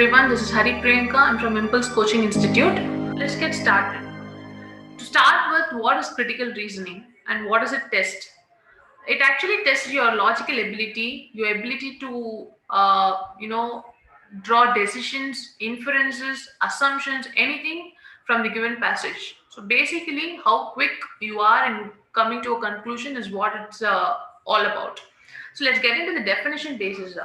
everyone, this is Hari Priyanka. I'm from Impulse Coaching Institute. Let's get started. To start with, what is critical reasoning and what does it test? It actually tests your logical ability, your ability to, draw decisions, inferences, assumptions, anything from the given passage. So basically, how quick you are in coming to a conclusion is what it's all about. So let's get into the definition basis.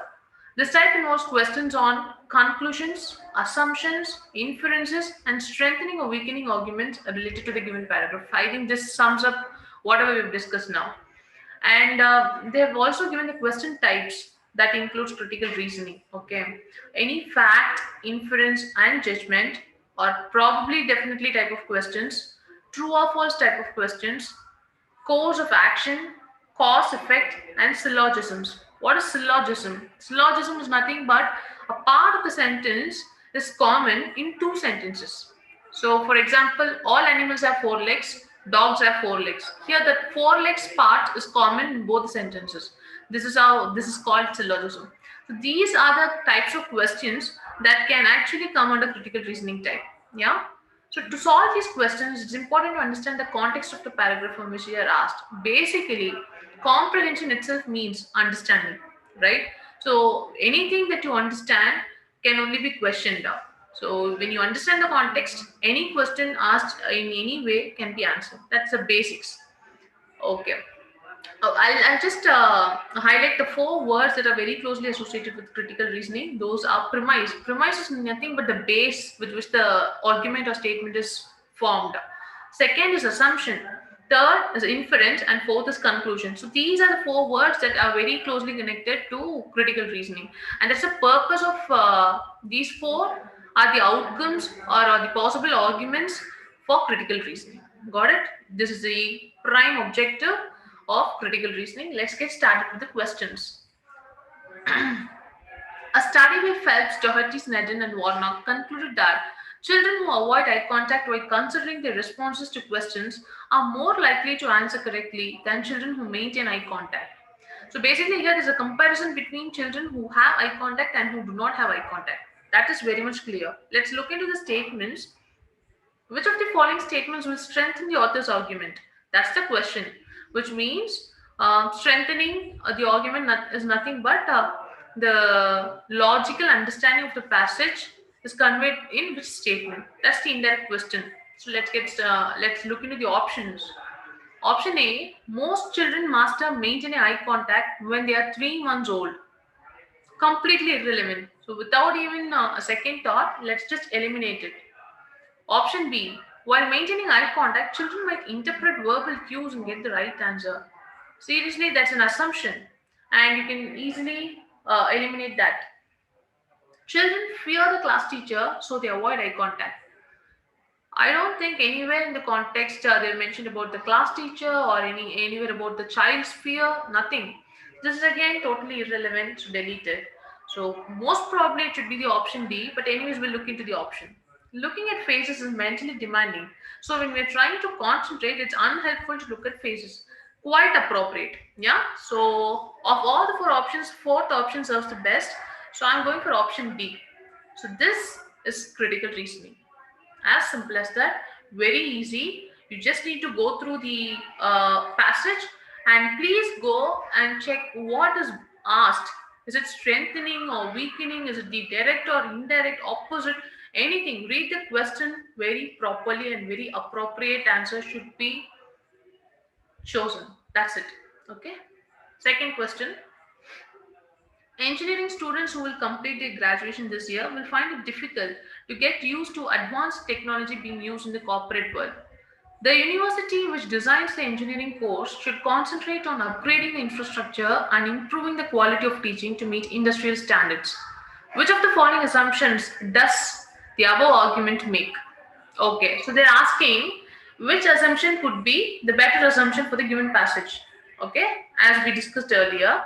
This type involves questions on conclusions, assumptions, inferences, and strengthening or weakening arguments related to the given paragraph. I think this sums up whatever we've discussed now. And they have also given the question types that includes critical reasoning. Okay, any fact, inference, and judgment, or probably, definitely type of questions, true or false type of questions, course of action, cause, effect, and syllogisms. What is syllogism? Syllogism is nothing but a part of the sentence is common in two sentences. So, for example, all animals have four legs, dogs have four legs. Here, the four legs part is common in both the sentences. This is how this is called syllogism. So, these are the types of questions that can actually come under critical reasoning type. Yeah. So to solve these questions, it's important to understand the context of the paragraph from which we are asked. Basically, comprehension itself means understanding, right? So anything that you understand can only be questioned out. So when you understand the context, any question asked in any way can be answered. That's the basics. Okay. I'll just highlight the four words that are very closely associated with critical reasoning. Those are premise. Premise is nothing but the base with which the argument or statement is formed. Second is assumption. Third is inference, and fourth is conclusion. So these are the four words that are very closely connected to critical reasoning, and that's the purpose of these four are the outcomes or are the possible arguments for critical reasoning. Got it? This is the prime objective of critical reasoning. Let's get started with the questions. A study by Phelps, Doherty, Snedden, and Warnock concluded that children who avoid eye contact while considering their responses to questions are more likely to answer correctly than children who maintain eye contact. So basically, here there's a comparison between children who have eye contact and who do not have eye contact. That is very much clear. Let's look into the statements. Which of the following statements will strengthen the author's argument? That's the question, which means strengthening the argument is nothing but the logical understanding of the passage is conveyed in which statement. That's the indirect question. So let's look into the options. Option A: most children master maintaining eye contact when they are 3 months old. Completely irrelevant. So without even a second thought, let's just eliminate it. Option B: while maintaining eye contact, children might interpret verbal cues and get the right answer. Seriously, that's an assumption, and you can easily eliminate that. Children fear the class teacher, so they avoid eye contact. I don't think anywhere in the context they mentioned about the class teacher or anywhere about the child's fear. Nothing. This is again totally irrelevant. So delete it. So most probably it should be the option D. But anyways, we'll look into the option. Looking at faces is mentally demanding. So when we're trying to concentrate, it's unhelpful to look at faces. Quite appropriate. Yeah. So of all the four options, fourth option serves the best. So I'm going for option B. So this is critical reasoning. As simple as that. Very easy. You just need to go through the passage and please go and check what is asked. Is it strengthening or weakening? Is it the direct or indirect, opposite? Anything. Read the question very properly and very appropriate answer should be chosen. That's it. Okay. Second question. Engineering students who will complete their graduation this year will find it difficult to get used to advanced technology being used in the corporate world. The university which designs the engineering course should concentrate on upgrading the infrastructure and improving the quality of teaching to meet industrial standards. Which of the following assumptions does the above argument make? Okay, so they're asking which assumption could be the better assumption for the given passage. Okay, as we discussed earlier.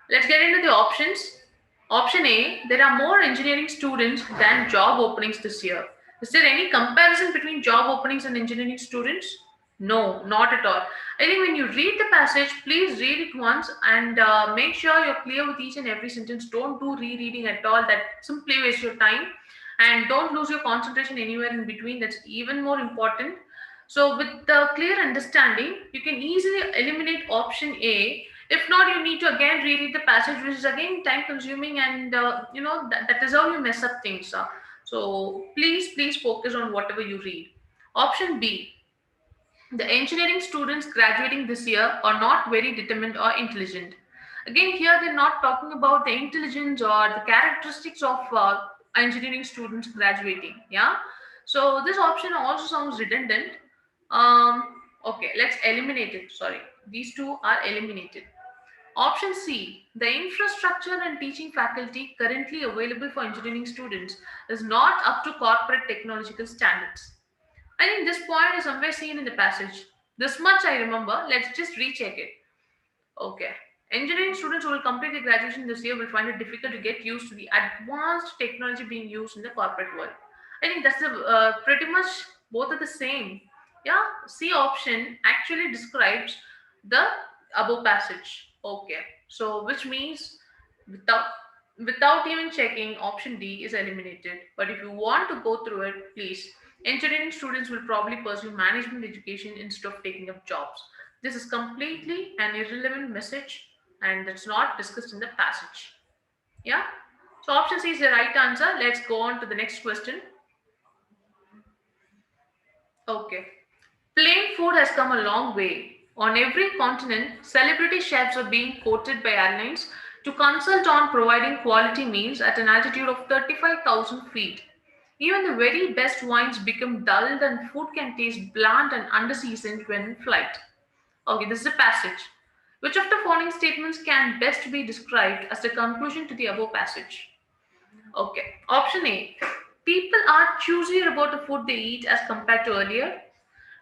Let's get into the options. Option A: there are more engineering students than job openings this year. Is there any comparison between job openings and engineering students? No, not at all. I think when you read the passage, please read it once and make sure you're clear with each and every sentence. Don't do rereading at all. That simply wastes your time. And don't lose your concentration anywhere in between. That's even more important. So, with the clear understanding, you can easily eliminate option A. If not, you need to again reread the passage, which is again time consuming, and that is how you mess up things. So, please focus on whatever you read. Option B, the engineering students graduating this year are not very determined or intelligent. Again, here they're not talking about the intelligence or the characteristics of engineering students graduating. Yeah. So this option also sounds redundant. Okay, let's eliminate it. Sorry, these two are eliminated. Option C, the infrastructure and teaching faculty currently available for engineering students is not up to corporate technological standards. I think this point is somewhere seen in the passage. This much I remember. Let's just recheck it. Okay. Engineering students who will complete their graduation this year will find it difficult to get used to the advanced technology being used in the corporate world. I think that's pretty much both are the same. Yeah. C option actually describes the above passage. Okay. So which means without without even checking, option D is eliminated. But if you want to go through it, please. Engineering students will probably pursue management education instead of taking up jobs. This is completely an irrelevant message and that's not discussed in the passage. Yeah. So option C is the right answer. Let's go on to the next question. Okay. Plain food has come a long way. On every continent, celebrity chefs are being quoted by airlines to consult on providing quality meals at an altitude of 35,000 feet. Even the very best wines become dulled and food can taste bland and underseasoned when in flight. Okay, this is a passage. Which of the following statements can best be described as the conclusion to the above passage? Okay, option A. People are choosier about the food they eat as compared to earlier.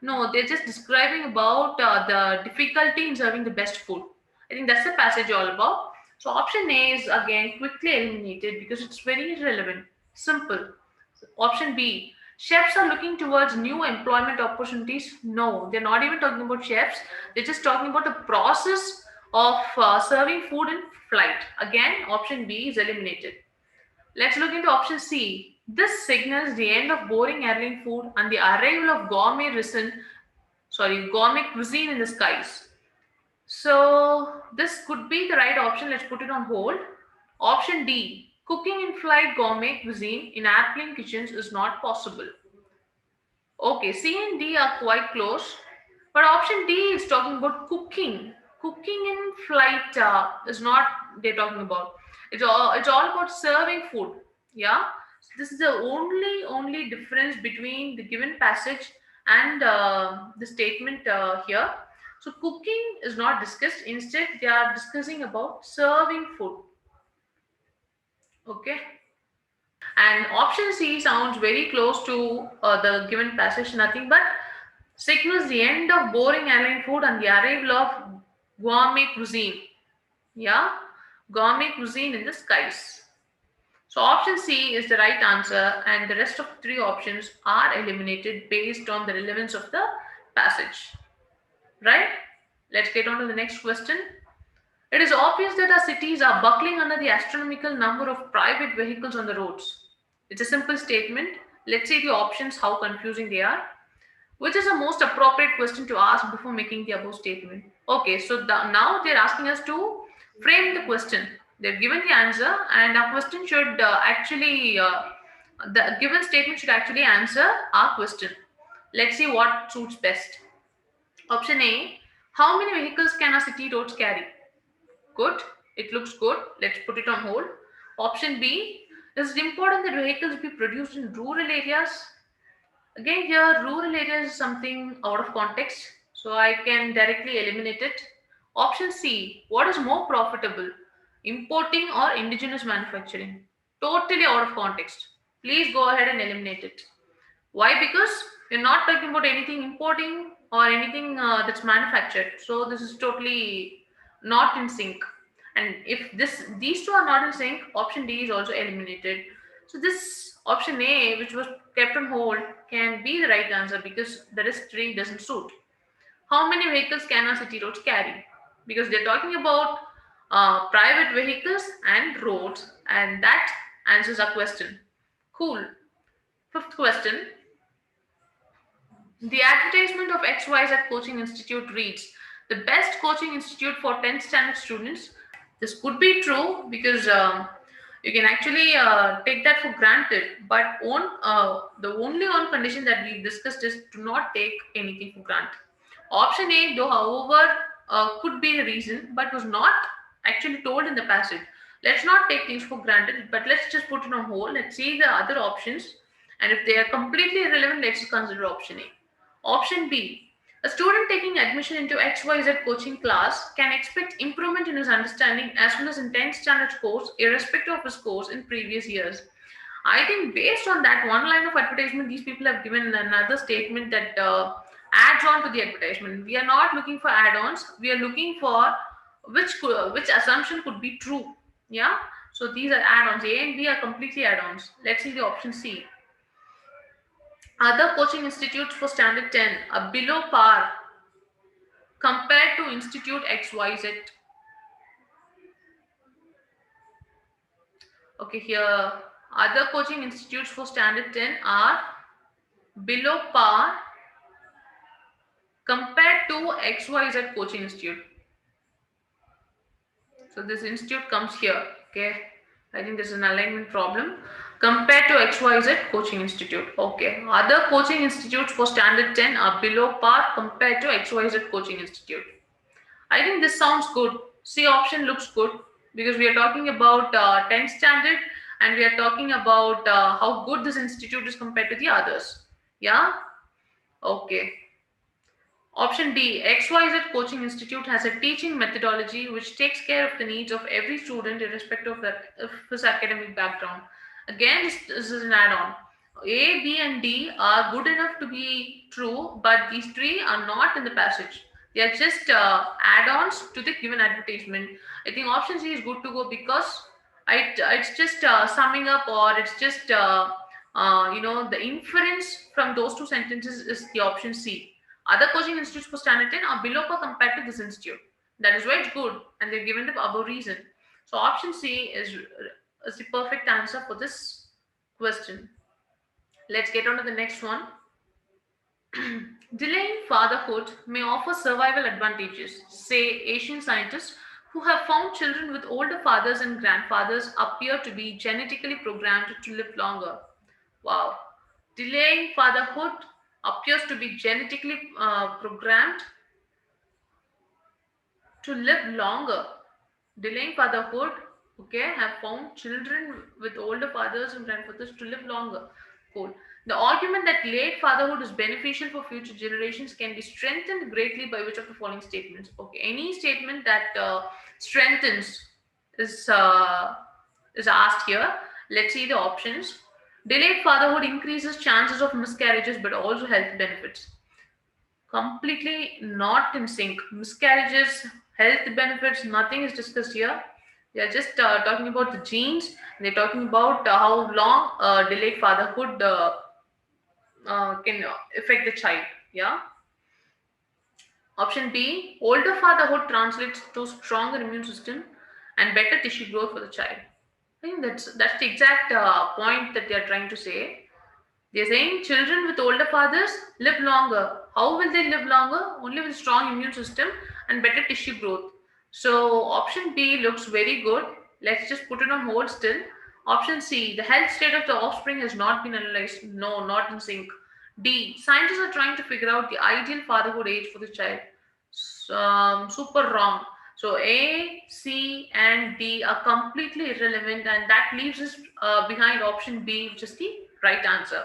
No, they're just describing about the difficulty in serving the best food. I think that's the passage all about. So option A is again quickly eliminated because it's very irrelevant. Simple. Option B, chefs are looking towards new employment opportunities. No, they're not even talking about chefs. They're just talking about the process of serving food in flight. Again, option B is eliminated. Let's look into option C. This signals the end of boring airline food and the arrival of gourmet cuisine in the skies. So this could be the right option. Let's put it on hold. Option D. Cooking in flight gourmet cuisine in airplane kitchens is not possible. Okay, C and D are quite close, but option D is talking about cooking. Cooking in flight is not they're talking about. It's all about serving food. Yeah, so this is the only difference between the given passage and the statement here. So cooking is not discussed. Instead, they are discussing about serving food. Okay. And option C sounds very close to the given passage, nothing but signals the end of boring airline food and the arrival of gourmet cuisine. Yeah, gourmet cuisine in the skies. So option C is the right answer, and the rest of three options are eliminated based on the relevance of the passage. Right? Let's get on to the next question. It is obvious that our cities are buckling under the astronomical number of private vehicles on the roads. It's a simple statement. Let's see the options, how confusing they are. Which is the most appropriate question to ask before making the above statement? Okay, so now they're asking us to frame the question. They've given the answer, and our question should the given statement should actually answer our question. Let's see what suits best. Option A, how many vehicles can our city roads carry? Good, it looks good. Let's put it on hold. Option B, is it important that vehicles be produced in rural areas? Again, here, rural areas is something out of context, so I can directly eliminate it. Option C, what is more profitable, importing or indigenous manufacturing? Totally out of context. Please go ahead and eliminate it. Why? Because we're not talking about anything importing or anything that's manufactured. So this is totally not in sync. And if these two are not in sync, option D is also eliminated. So this option A, which was kept on hold, can be the right answer because the rest three doesn't suit. How many vehicles can our city roads carry? Because they're talking about private vehicles and roads, and that answers our question. Cool. Fifth question. The advertisement of XYZ Coaching Institute reads the best coaching institute for 10th standard students. This could be true because you can actually take that for granted, but the only one condition that we discussed is do not take anything for granted. Option A, though, however, could be the reason, but was not actually told in the passage. Let's not take things for granted, but let's just put it on hold. Let's see the other options, and if they are completely irrelevant, let's consider option A. Option B. A student taking admission into XYZ coaching class can expect improvement in his understanding as well as in 10th standard scores, irrespective of his scores in previous years. I think based on that one line of advertisement, these people have given another statement that adds on to the advertisement. We are not looking for add-ons. We are looking for which assumption could be true. Yeah. So these are add-ons. A and B are completely add-ons. Let's see the option C. Other coaching institutes for standard 10 are below par compared to Institute XYZ. Okay, here other coaching institutes for standard 10 are below par compared to XYZ coaching institute. So this institute comes here. Okay, I think there's an alignment problem. Compared to XYZ coaching institute. Okay, other coaching institutes for standard 10 are below par compared to XYZ coaching institute. I think this sounds good. C option looks good because we are talking about 10th standard and we are talking about how good this institute is compared to the others. Yeah? Okay. Option D, XYZ Coaching Institute has a teaching methodology which takes care of the needs of every student irrespective of his academic background. Again, this is an add-on. A, B, and D are good enough to be true, but these three are not in the passage. They are just add-ons to the given advertisement. I think option C is good to go because it's just summing up, or it's just the inference from those two sentences is the option C. Other coaching institutes for standard 10 are below par compared to this institute. That is why it's good, and they've given the above reason. So option C is the perfect answer for this question. Let's get on to the next one. Delaying fatherhood may offer survival advantages, say Asian scientists who have found children with older fathers and grandfathers appear to be genetically programmed to live longer. Wow. Delaying fatherhood appears to be genetically programmed to live longer. Delaying fatherhood, okay, have found children with older fathers and grandfathers to live longer. Cool. The argument that late fatherhood is beneficial for future generations can be strengthened greatly by which of the following statements? Okay, any statement that strengthens is asked here. Let's see the options. Delayed fatherhood increases chances of miscarriages but also health benefits. Completely not in sync. Miscarriages, health benefits, nothing is discussed here. They are just talking about the genes. They're talking about how long delayed fatherhood can affect the child. Yeah. Option B, older fatherhood translates to stronger immune system and better tissue growth for the child. I think that's the exact point that they are trying to say. They're saying children with older fathers live longer. How will they live longer? Only with strong immune system and better tissue growth. So option B looks very good. Let's just put it on hold still. Option C, the health state of the offspring has not been analyzed. No, not in sync. D, scientists are trying to figure out the ideal fatherhood age for the child. Super wrong. So A, C, and D are completely irrelevant, and that leaves us behind option B, which is the right answer.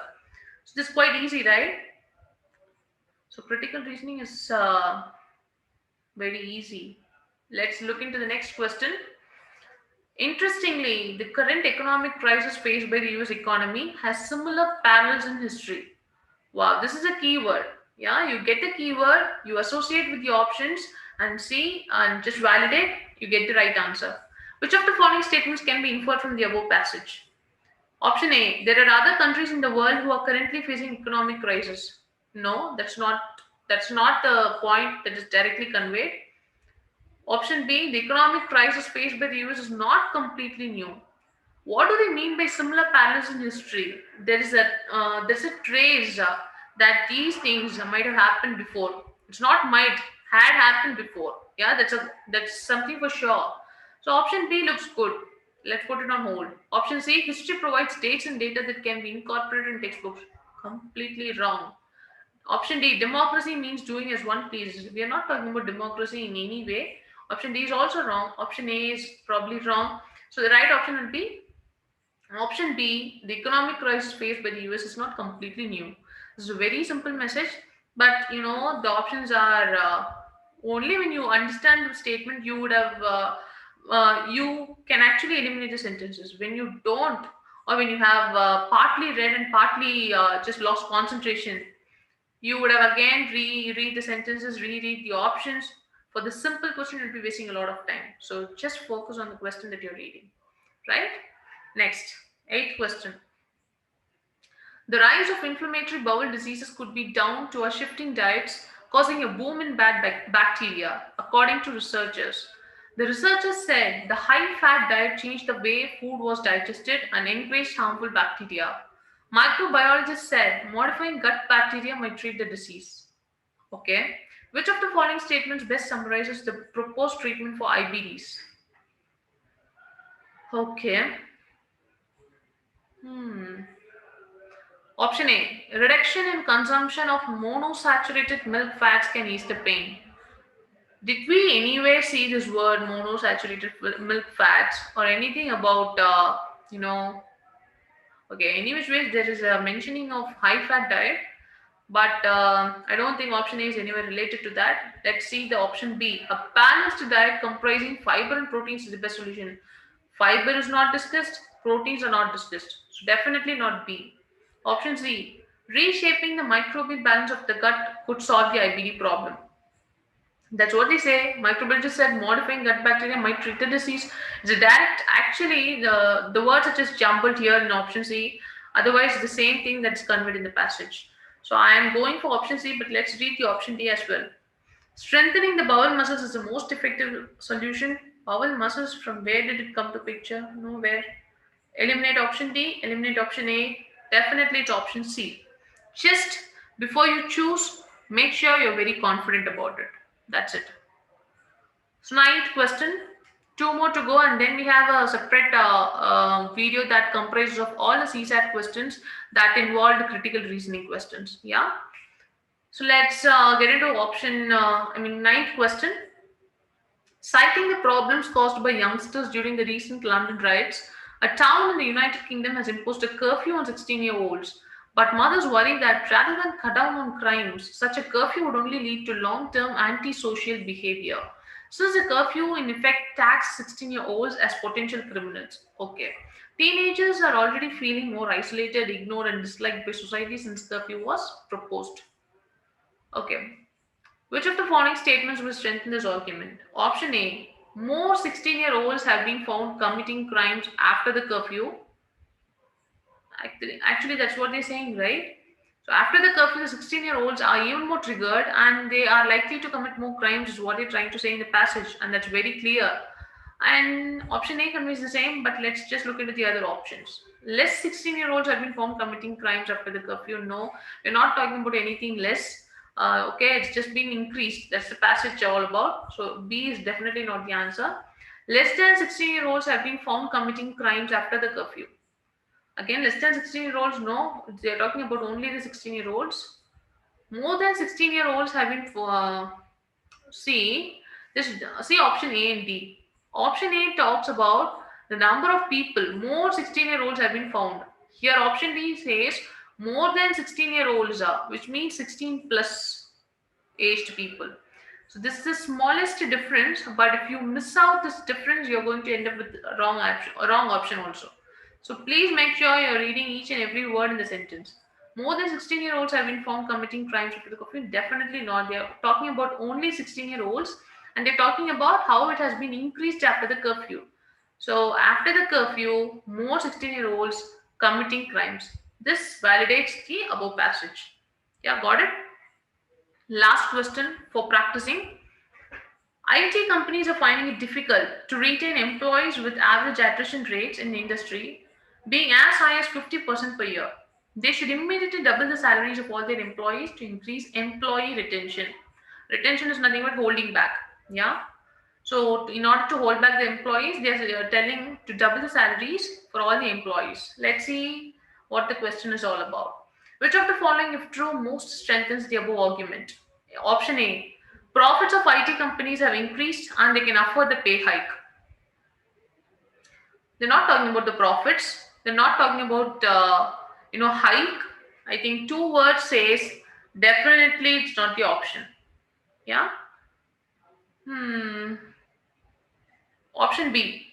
So this is quite easy, right? So critical reasoning is very easy. Let's look into the next question. Interestingly, the current economic crisis faced by the US economy has similar parallels in history. Wow, this is a keyword. Yeah, you get the keyword, you associate with the options and see and just validate, you get the right answer. Which of the following statements can be inferred from the above passage? Option A, there are other countries in the world who are currently facing economic crisis. No, that's not That's not the point that is directly conveyed. Option B, the economic crisis faced by the US is not completely new. What do they mean by similar parallels in history? There's a trace that these things might have happened before. It's not might, had happened before. Yeah, that's something for sure. So option B looks good. Let's put it on hold. Option C, history provides dates and data that can be incorporated in textbooks. Completely wrong. Option D, democracy means doing as one pleases. We are not talking about democracy in any way. Option D is also wrong. Option A is probably wrong. So the right option would be option B, the economic crisis faced by the US is not completely new. This is a very simple message, but the options are only when you understand the statement, you can actually eliminate the sentences. When you don't, or when you have partly read and partly just lost concentration, you would have again reread the sentences, reread the options. For the simple question, you'll be wasting a lot of time. So just focus on the question that you're reading, right? Next, eighth question. The rise of inflammatory bowel diseases could be down to our shifting diets causing a boom in bad bacteria, according to researchers. The researchers said the high fat diet changed the way food was digested and encouraged harmful bacteria. Microbiologists said modifying gut bacteria might treat the disease. Okay. Which of the following statements best summarizes the proposed treatment for IBDs? Okay. Hmm. Option A, reduction in consumption of monosaturated milk fats can ease the pain. Did we anywhere see this word monosaturated milk fats or anything about, okay, anyways, there is a mentioning of high fat diet, but I don't think option A is anywhere related to that. Let's see the option B. A balanced diet comprising fiber and proteins is the best solution. Fiber is not discussed, proteins are not discussed. So definitely not B. Option C. Reshaping the microbial balance of the gut could solve the IBD problem. That's what they say. Microbiologists said modifying gut bacteria might treat the disease. It's a direct, actually, the words are just jumbled here in option C. Otherwise, the same thing that's conveyed in the passage. So I am going for option C, but let's read the option D as well. Strengthening the bowel muscles is the most effective solution. Bowel muscles, from where did it come to picture? Nowhere. Eliminate option D, eliminate option A. Definitely it's option C. Just before you choose, make sure you're very confident about it. That's it. So ninth question, two more to go, and then we have a separate video that comprises of all the CSAT questions that involved critical reasoning questions. Yeah. So let's get into ninth question. Citing the problems caused by youngsters during the recent London riots, a town in the United Kingdom has imposed a curfew on 16-year-olds. But mothers worry that rather than cut down on crimes, such a curfew would only lead to long-term antisocial behavior. Since the curfew in effect tags 16-year-olds as potential criminals. Okay. Teenagers are already feeling more isolated, ignored, and disliked by society since curfew was proposed. Okay. Which of the following statements will strengthen this argument? Option A. More 16-year-olds have been found committing crimes after the curfew. Actually, that's what they're saying, right? So after the curfew, the 16-year-olds are even more triggered and they are likely to commit more crimes, is what they're trying to say in the passage, and that's very clear. And option A conveys the same, but let's just look into the other options. Less 16-year-olds have been found committing crimes after the curfew. No, we're not talking about anything less. Okay, it's just been increased. That's the passage all about. So B is definitely not the answer. Less than 16-year-olds have been found committing crimes after the curfew. Again, less than 16-year-olds, no, they're talking about only the 16-year-olds. More than 16-year-olds have been see option A and D. Option A talks about the number of people, more 16-year-olds have been found. Here option D says more than 16-year-olds are, which means 16 plus aged people. So this is the smallest difference, but if you miss out this difference, you're going to end up with a wrong option also. So please make sure you're reading each and every word in the sentence. More than 16-year-olds have been found committing crimes after the curfew. Definitely not. They're talking about only 16-year-olds, and they're talking about how it has been increased after the curfew. So after the curfew, more 16-year-olds committing crimes. This validates the above passage. Yeah, got it? Last question for practicing. IT companies are finding it difficult to retain employees with average attrition rates in the industry being as high as 50% per year. They should immediately double the salaries of all their employees to increase employee retention. Retention is nothing but holding back. Yeah. So, in order to hold back the employees, they're telling to double the salaries for all the employees. Let's see what the question is all about. Which of the following, if true, most strengthens the above argument? Option A: profits of IT companies have increased and they can afford the pay hike. They're not talking about the profits. They're not talking about hike. I think two words says definitely it's not the option. Yeah. Hmm. Option B.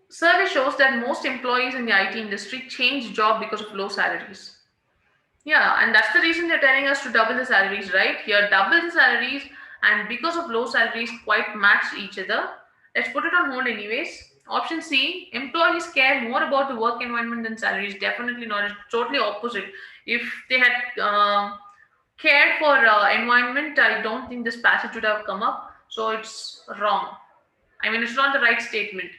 Survey shows that most employees in the IT industry change job because of low salaries. Yeah, and that's the reason they're telling us to double the salaries, right? Here, double the salaries, and because of low salaries, quite match each other. Let's put it on hold, anyways. Option C: employees care more about the work environment than salaries. Definitely not. It's totally opposite. If they had cared for environment, I don't think this passage would have come up. So it's wrong. I mean, it's not the right statement.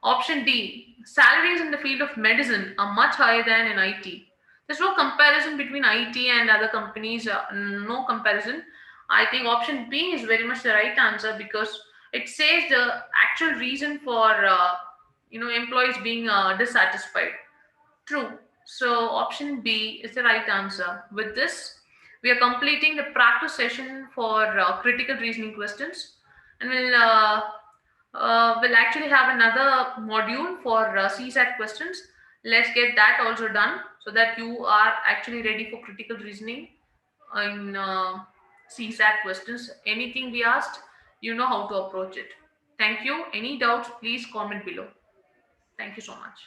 Option D: salaries in the field of medicine are much higher than in IT. There's no comparison between IT and other companies, no comparison. I think option B is very much the right answer because it says the actual reason for employees being dissatisfied. True. So option B is the right answer. With this, we are completing the practice session for critical reasoning questions, and we'll actually have another module for CSAT questions. Let's get that also done so that you are actually ready for critical reasoning in CSAT questions. Anything we asked, you know how to approach it. Thank you. Any doubts, please comment below. Thank you so much.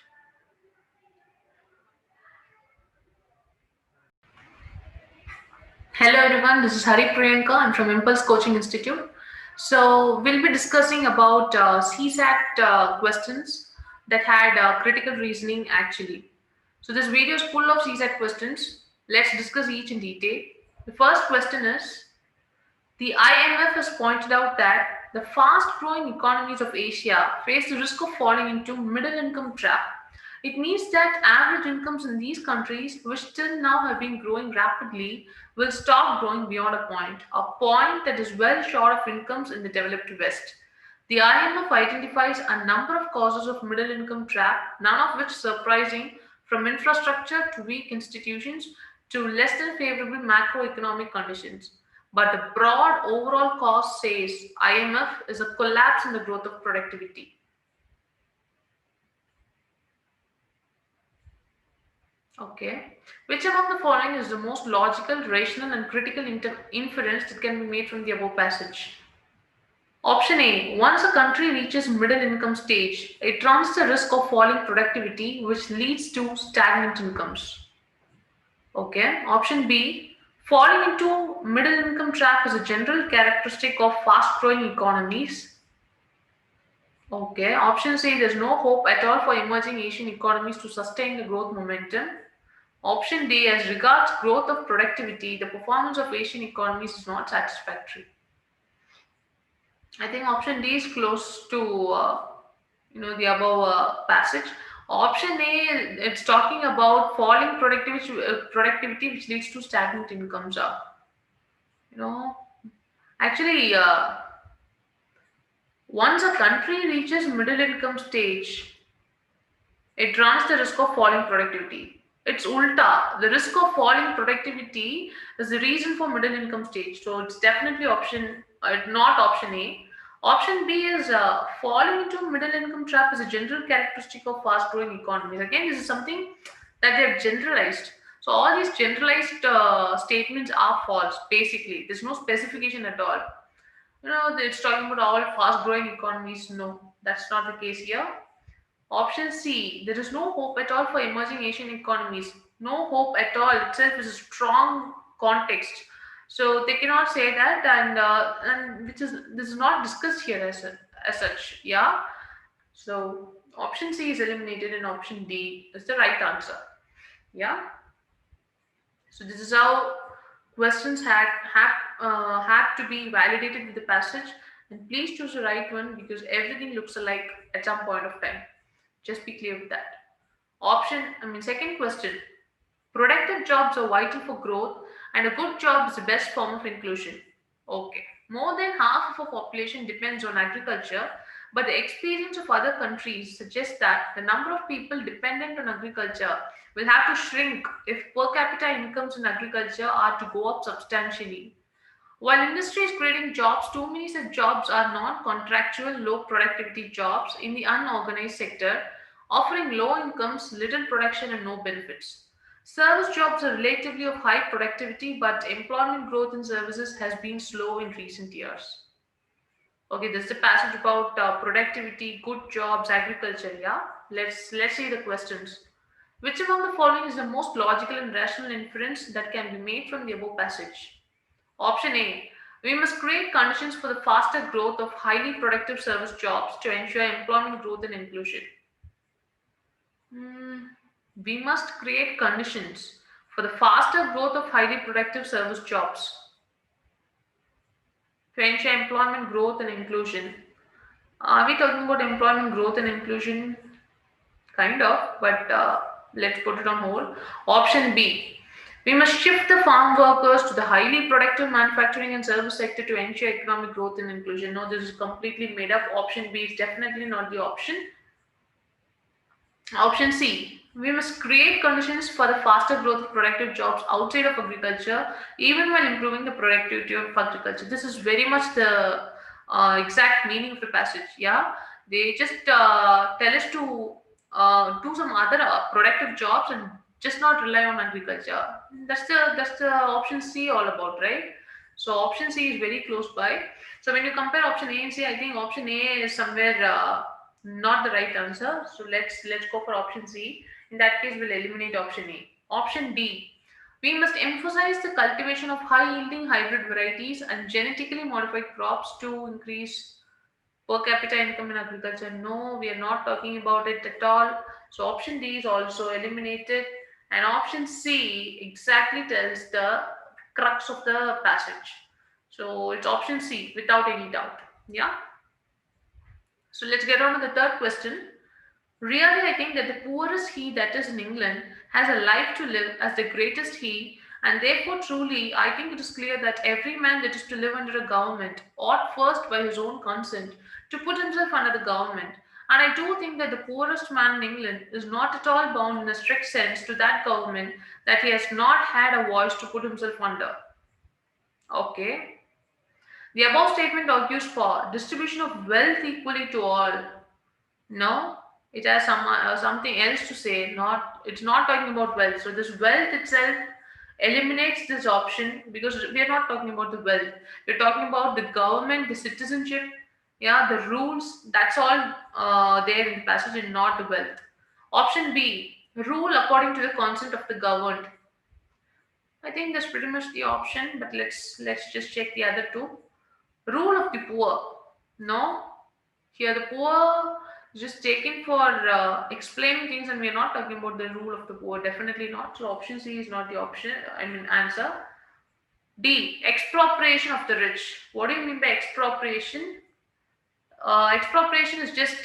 Hello everyone, this is Hari Priyanka. I'm from Impulse Coaching Institute. So we'll be discussing about CSAT questions that had critical reasoning actually. So this video is full of CSAT questions. Let's discuss each in detail. The first question is: the IMF has pointed out that the fast-growing economies of Asia face the risk of falling into middle-income trap. It means that average incomes in these countries, which till now have been growing rapidly, will stop growing beyond a point that is well short of incomes in the developed West. The IMF identifies a number of causes of middle income trap, none of which surprising, from infrastructure to weak institutions to less than favorable macroeconomic conditions. But the broad overall cause, says IMF, is a collapse in the growth of productivity. Okay. Which among the following is the most logical, rational, and critical inference that can be made from the above passage? Option A: once a country reaches middle income stage, it runs the risk of falling productivity, which leads to stagnant incomes. Okay. Option B: falling into middle income trap is a general characteristic of fast growing economies. Okay. Option C: there's no hope at all for emerging Asian economies to sustain the growth momentum. Option D: as regards growth of productivity, the performance of Asian economies is not satisfactory. I think option D is close to the above passage. Option A, it's talking about falling productivity which leads to stagnant incomes. You know, actually, once a country reaches middle income stage, it runs the risk of falling productivity. It's ulta. The risk of falling productivity is the reason for middle income stage. So it's definitely not option A. Option B is falling into middle income trap is a general characteristic of fast growing economies. Again, this is something that they've generalized. So all these generalized statements are false. Basically, there's no specification at all. It's talking about all fast growing economies. No, that's not the case here. Option C: there is no hope at all for emerging Asian economies. No hope at all itself is a strong context. So they cannot say that, and which is this is not discussed here as such. Yeah. So option C is eliminated, and option D is the right answer. Yeah. So this is how questions had to be validated with the passage, and please choose the right one because everything looks alike at some point of time. Just be clear with that. Second question. Productive jobs are vital for growth, and a good job is the best form of inclusion. Okay. More than half of our population depends on agriculture, but the experience of other countries suggests that the number of people dependent on agriculture will have to shrink if per capita incomes in agriculture are to go up substantially. While industry is creating jobs, too many such jobs are non contractual, low productivity jobs in the unorganized sector, offering low incomes, little production, and no benefits. Service jobs are relatively of high productivity, but employment growth in services has been slow in recent years. Okay, this is the passage about productivity, good jobs, agriculture. Yeah, let's see the questions. Which among the following is the most logical and rational inference that can be made from the above passage? Option A. We must create conditions for the faster growth of highly productive service jobs to ensure employment growth and inclusion. Hmm, we must create conditions for the faster growth of highly productive service jobs to ensure employment growth and inclusion. Are we talking about employment growth and inclusion? Kind of, but let's put it on hold. Option B. We must shift the farm workers to the highly productive manufacturing and service sector to ensure economic growth and inclusion. No, this is completely made up. Option B is definitely not the option. Option C. We must create conditions for the faster growth of productive jobs outside of agriculture, even while improving the productivity of agriculture. This is very much the exact meaning of the passage. Yeah, they just tell us to do some other productive jobs and just not rely on agriculture. That's the option C all about, right? So option C is very close by. So when you compare option A and C, I think option A is somewhere not the right answer. So let's go for option C. In that case, we'll eliminate option A. Option D. We must emphasize the cultivation of high-yielding hybrid varieties and genetically modified crops to increase per capita income in agriculture. No, we are not talking about it at all. So option D is also eliminated. And option C exactly tells the crux of the passage. So it's option C without any doubt. Yeah. So let's get on to the third question. Really, I think that the poorest he that is in England has a life to live as the greatest he, and therefore, truly, I think it is clear that every man that is to live under a government ought first, by his own consent, to put himself under the government. And I do think that the poorest man in England is not at all bound in a strict sense to that government that he has not had a voice to put himself under. Okay. The above statement argues for distribution of wealth equally to all. No, it has something else to say. Not, it's not talking about wealth. So this wealth itself eliminates this option because we are not talking about the wealth. We're talking about the government, the citizenship, yeah, the rules. That's all there in the passage, and not the wealth. Option B, rule according to the consent of the governed. I think that's pretty much the option, but let's just check the other two. Rule of the poor. No, here the poor is just taken for explaining things, and we are not talking about the rule of the poor. Definitely not. So option C is not the option. Answer. D. Expropriation of the rich. What do you mean by expropriation? Expropriation is just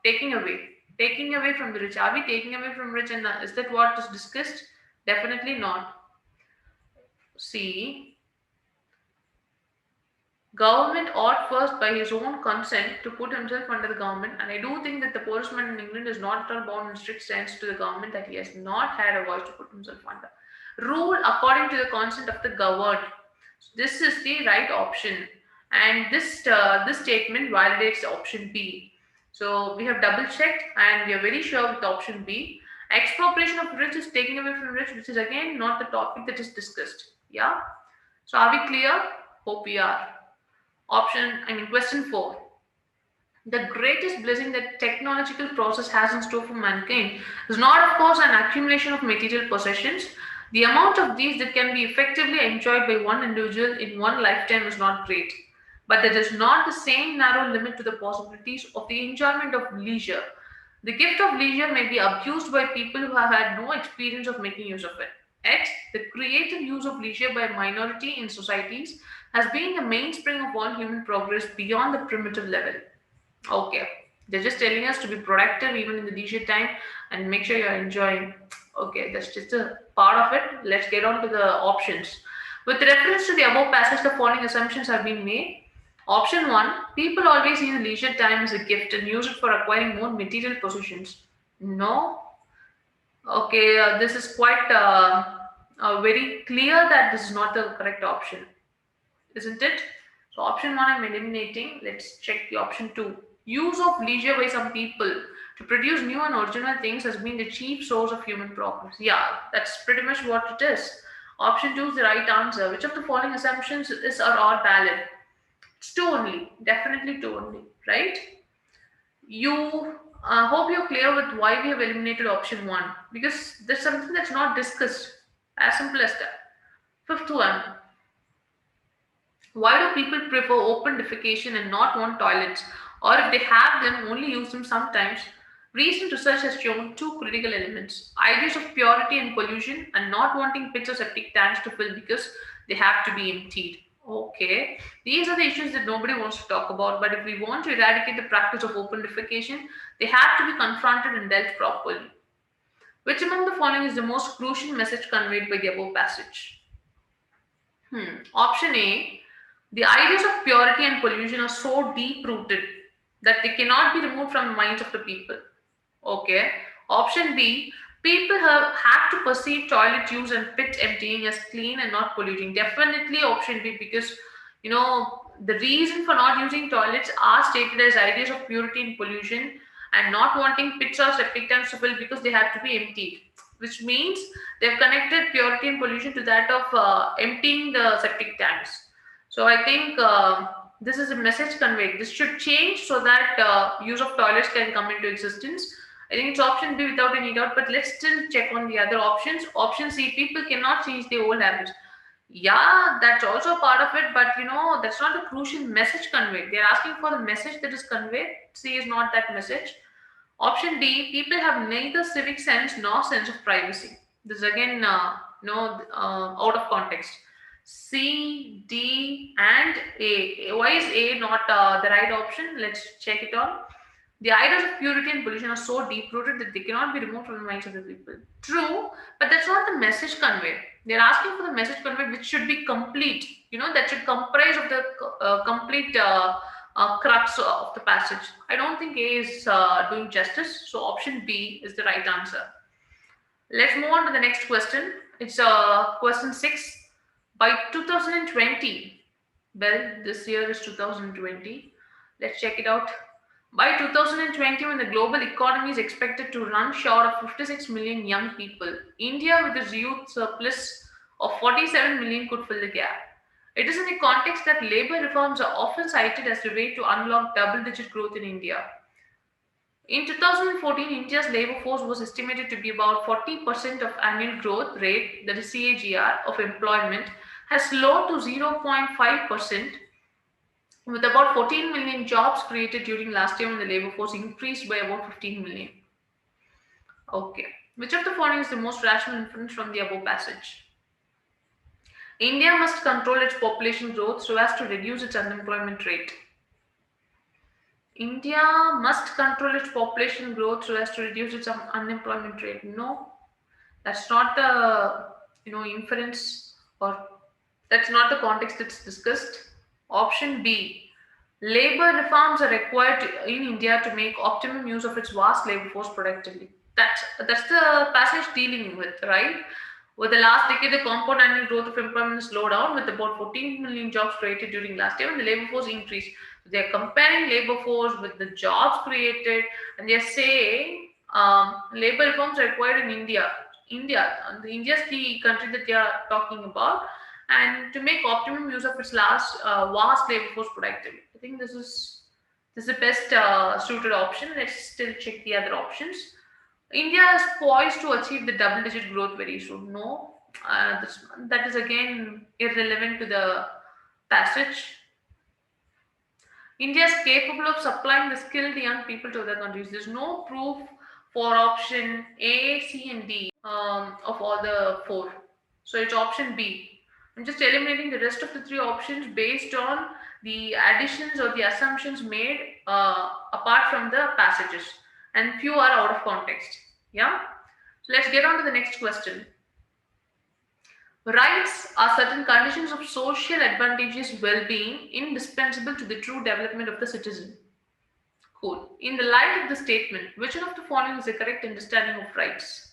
taking away from the rich. Are we taking away from rich? And is that what is discussed? Definitely not. C. Government ought first, by his own consent, to put himself under the government, and I do think that the poorest man in England is not at all bound in strict sense to the government that he has not had a voice to put himself under. Rule according to the consent of the governed. So this is the right option, and this statement validates option B. So we have double checked, and we are very sure with option B. Expropriation of rich is taking away from rich, which is again not the topic that is discussed. Yeah. So are we clear? Hope we are. Question 4. The greatest blessing that technological process has in store for mankind is not, of course, an accumulation of material possessions. The amount of these that can be effectively enjoyed by one individual in one lifetime is not great. But that is not the same narrow limit to the possibilities of the enjoyment of leisure. The gift of leisure may be abused by people who have had no experience of making use of it. Yet, the creative use of leisure by minority in societies has been the mainspring of all human progress beyond the primitive level. Okay. They're just telling us to be productive even in the leisure time and make sure you're enjoying. Okay, that's just a part of it. Let's get on to the options. With reference to the above passage, the following assumptions have been made. Option 1, people always see the leisure time as a gift and use it for acquiring more material possessions. No. Okay, this is quite very clear that this is not the correct option, isn't it? So option one I'm eliminating. Let's check the option two. Use of leisure by some people to produce new and original things has been the chief source of human progress. Yeah, that's pretty much what it is. Option two is the right answer. Which of the following assumptions is or are valid? It's two only. Definitely two only, right? You hope you're clear with why we have eliminated option one because there's something that's not discussed. As simple as that. Fifth one, why do people prefer open defecation and not want toilets? Or if they have them, only use them sometimes? Recent research has shown two critical elements ideas of purity and pollution, and not wanting pits or septic tanks to fill because they have to be emptied. Okay, these are the issues that nobody wants to talk about. But if we want to eradicate the practice of open defecation, they have to be confronted and dealt properly. Which among the following is the most crucial message conveyed by the above passage? Option A, the ideas of purity and pollution are so deep rooted that they cannot be removed from the minds of the people. Okay. Option B, people have had to perceive toilet use and pit emptying as clean and not polluting. Definitely option B because the reason for not using toilets are stated as ideas of purity and pollution and not wanting pits or septic tanks to fill because they have to be emptied, which means they've connected purity and pollution to that of emptying the septic tanks. So I think this is a message conveyed. This should change so that use of toilets can come into existence. I think it's option B without any doubt, but let's still check on the other options. Option C, people cannot change their old habits. Yeah, that's also part of it, but that's not the crucial message conveyed. They're asking for the message that is conveyed. C is not that message. Option D, people have neither civic sense nor sense of privacy. This is again, out of context. C, D, and A. Why is A not the right option? Let's check it out. The ideas of purity and pollution are so deep rooted that they cannot be removed from the minds of the people. True, but that's not the message conveyed. They're asking for the message conveyed, which should be complete. That should comprise of the complete crux of the passage. I don't think A is doing justice, so option B is the right answer. Let's move on to the next question. It's question 6. By 2020, well, this year is 2020. Let's check it out. By 2020, when the global economy is expected to run short of 56 million young people, India, with its youth surplus of 47 million, could fill the gap. It is in the context that labor reforms are often cited as the way to unlock double digit growth in India. In 2014, India's labor force was estimated to be about 40% of annual growth rate, that is CAGR, of employment, has slowed to 0.5%, with about 14 million jobs created during last year when the labor force increased by about 15 million. Okay. Which of the following is the most rational inference from the above passage? India must control its population growth so as to reduce its unemployment rate. India must control its population growth so as to reduce its unemployment rate. No, that's not the inference, or that's not the context it's discussed. Option B, labor reforms are required in India to make optimum use of its vast labor force productively. That's the passage dealing with, right? With the last decade, the compound annual growth of employment slowed down with about 14 million jobs created during last year when the labor force increased. So they're comparing labor force with the jobs created, and they're saying labor reforms are required in India. India's the country that they are talking about, and to make optimum use of its vast labor force productively. I think this is the best suited option. Let's still check the other options. India is poised to achieve the double-digit growth very soon. No, that is again irrelevant to the passage. India is capable of supplying the skilled young people to other countries. There's no proof for option A, C, and D of all the four. So it's option B. I'm just eliminating the rest of the three options based on the additions or the assumptions made apart from the passages, and few are out of context. Yeah. So let's get on to the next question. Rights are certain conditions of social advantageous well-being indispensable to the true development of the citizen. Cool. In the light of the statement, which one of the following is the correct understanding of rights?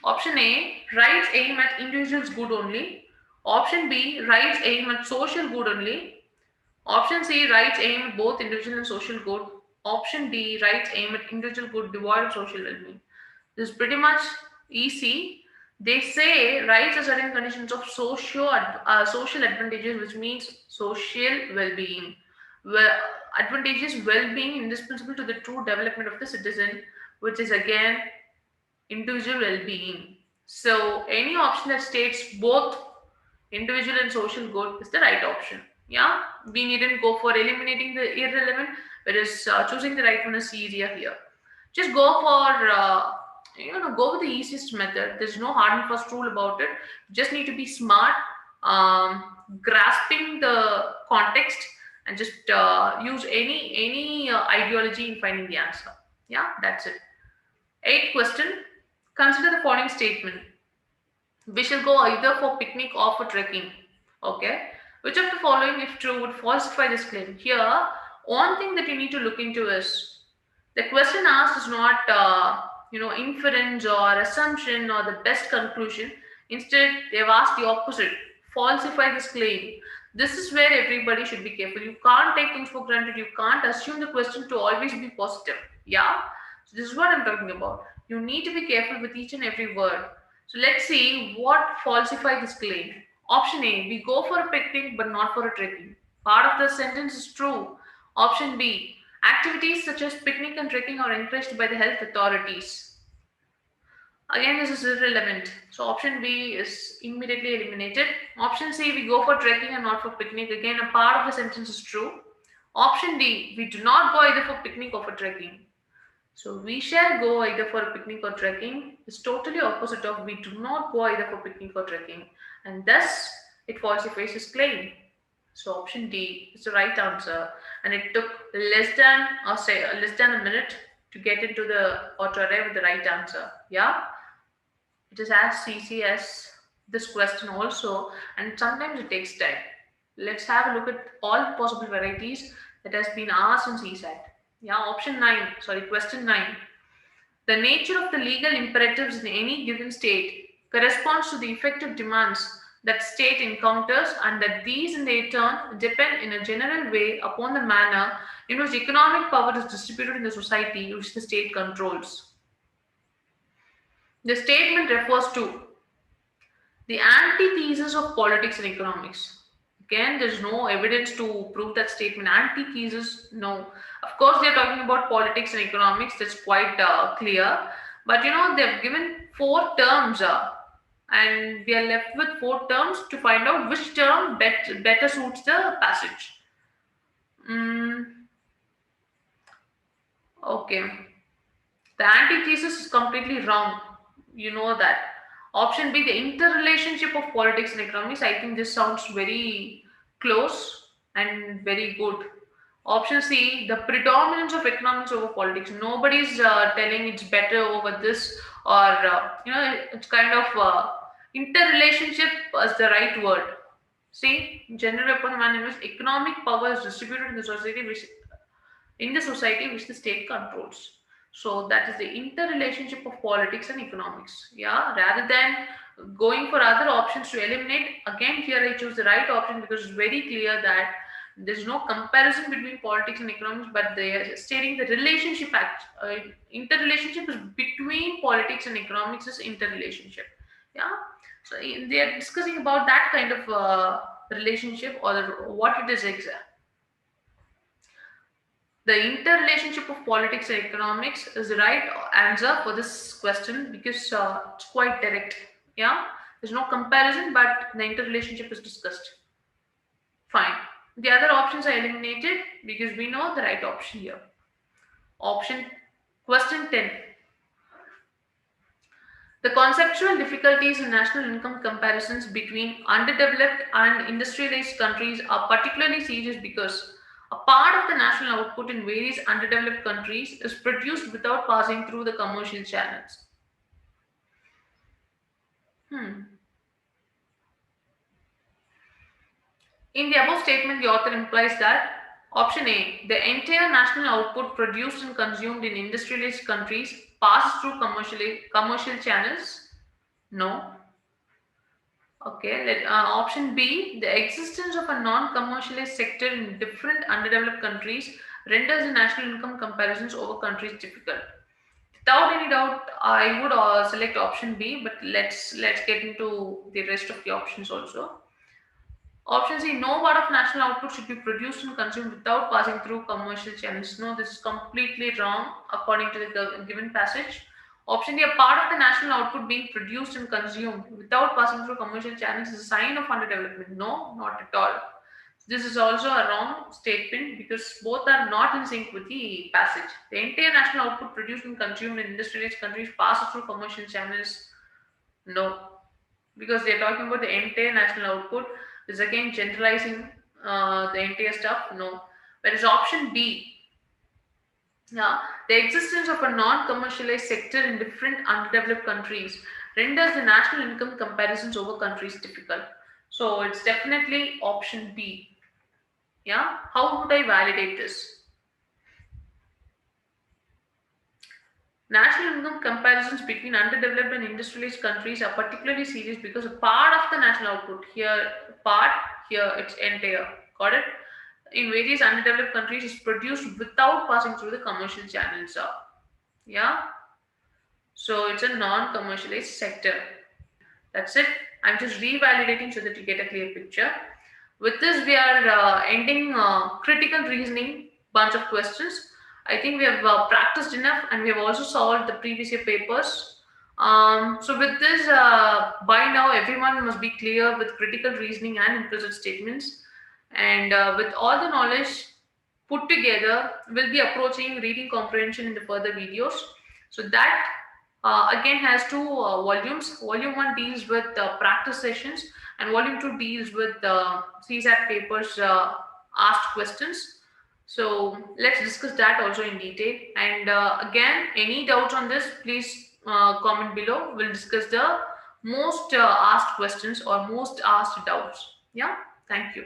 Option A, rights aim at individuals' good only. Option B, rights aim at social good only. Option C, rights aim at both individual and social good. Option D, rights aim at individual good devoid of social well-being. This is pretty much easy. They say rights are certain conditions of social advantages, which means social well-being. Well, advantages well-being indispensable to the true development of the citizen, which is again individual well-being. So any option that states both individual and social good is the right option. Yeah, we needn't go for eliminating the irrelevant, whereas choosing the right one is easier here. Just go for go with the easiest method. There's no hard and fast rule about it. You just need to be smart, grasping the context, and just use any ideology in finding the answer. Yeah, that's it. Eighth question. Consider the following statement. We shall go either for picnic or for trekking. Okay. Which of the following, if true, would falsify this claim? Here, one thing that you need to look into is the question asked is not inference or assumption or the best conclusion. Instead, they've asked the opposite. Falsify this claim. This is where everybody should be careful. You can't take things for granted. You can't assume the question to always be positive. Yeah. So this is what I'm talking about. You need to be careful with each and every word. So let's see what falsify this claim. Option A, we go for a picnic but not for a trekking. Part of the sentence is true. Option B, activities such as picnic and trekking are encouraged by the health authorities. Again, this is irrelevant. So option B is immediately eliminated. Option C, we go for trekking and not for picnic. Again, a part of the sentence is true. Option D, we do not go either for picnic or for trekking. So we shall go either for a picnic or trekking is totally opposite of we do not go either for picnic or trekking, and thus it falsifies his claim. So option D is the right answer, and it took less than a minute to get into the or to arrive at the right answer. Yeah, it is as easy as this question also, and sometimes it takes time. Let's have a look at all possible varieties that has been asked in CSAT. Yeah, question 9. The nature of the legal imperatives in any given state corresponds to the effective demands that state encounters, and that these in their turn depend in a general way upon the manner in which economic power is distributed in the society which the state controls. The statement refers to the antithesis of politics and economics. Again, there's no evidence to prove that statement. Antithesis, no. Of course, they're talking about politics and economics. That's quite clear. But they've given four terms, and we are left with four terms to find out which term better suits the passage. Okay. The antithesis is completely wrong. You know that. Option B, the interrelationship of politics and economics. I think this sounds very close and very good. Option C, the predominance of economics over politics. Nobody's telling it's better over this, or it's kind of interrelationship is the right word. See, generally upon the man in which economic power is distributed in the society which the state controls. So that is the interrelationship of politics and economics. Yeah, rather than going for other options to eliminate, again here I choose the right option because it's very clear that there's no comparison between politics and economics, but they are stating the relationship interrelationship is between politics and economics is interrelationship. Yeah, so they are discussing about that kind of relationship or what it is exact. The interrelationship of politics and economics is the right answer for this question because it's quite direct. Yeah, there's no comparison, but the interrelationship is discussed. Fine. The other options are eliminated because we know the right option here. Question 10. The conceptual difficulties in national income comparisons between underdeveloped and industrialized countries are particularly serious because a part of the national output in various underdeveloped countries is produced without passing through the commercial channels. Hmm. In the above statement, the author implies that option A, the entire national output produced and consumed in industrialized countries passes through commercial channels. No. Okay, option B, the existence of a non-commercialized sector in different underdeveloped countries renders the national income comparisons over countries difficult. Without any doubt, I would select option B, but let's get into the rest of the options also. Option C, no part of national output should be produced and consumed without passing through commercial channels. No, this is completely wrong according to the given passage. Option D, a part of the national output being produced and consumed without passing through commercial channels is a sign of underdevelopment. No, not at all. This is also a wrong statement because both are not in sync with the passage. The entire national output produced and consumed in industrialized countries passes through commercial channels. No, because they're talking about the entire national output. Is again generalizing the entire stuff. No, whereas option B, yeah, the existence of a non-commercialized sector in different underdeveloped countries renders the national income comparisons over countries difficult. So it's definitely option B. Yeah, how would I validate this? National income comparisons between underdeveloped and industrialized countries are particularly serious because a part of the national output here it's entire. Got it? In various underdeveloped countries is produced without passing through the commercial channels. Yeah, so it's a non-commercialized sector. That's it. I'm just revalidating so that you get a clear picture. With this, we are ending critical reasoning bunch of questions. I think we have practiced enough and we have also solved the previous year papers. So with this, by now everyone must be clear with critical reasoning and implicit statements. And with all the knowledge put together, we'll be approaching reading comprehension in the further videos. So that again has two volumes. Volume 1 deals with practice sessions and volume 2 deals with CSAT papers asked questions. So let's discuss that also in detail. And again, any doubts on this, please comment below. We'll discuss the most asked questions or most asked doubts. Yeah, thank you.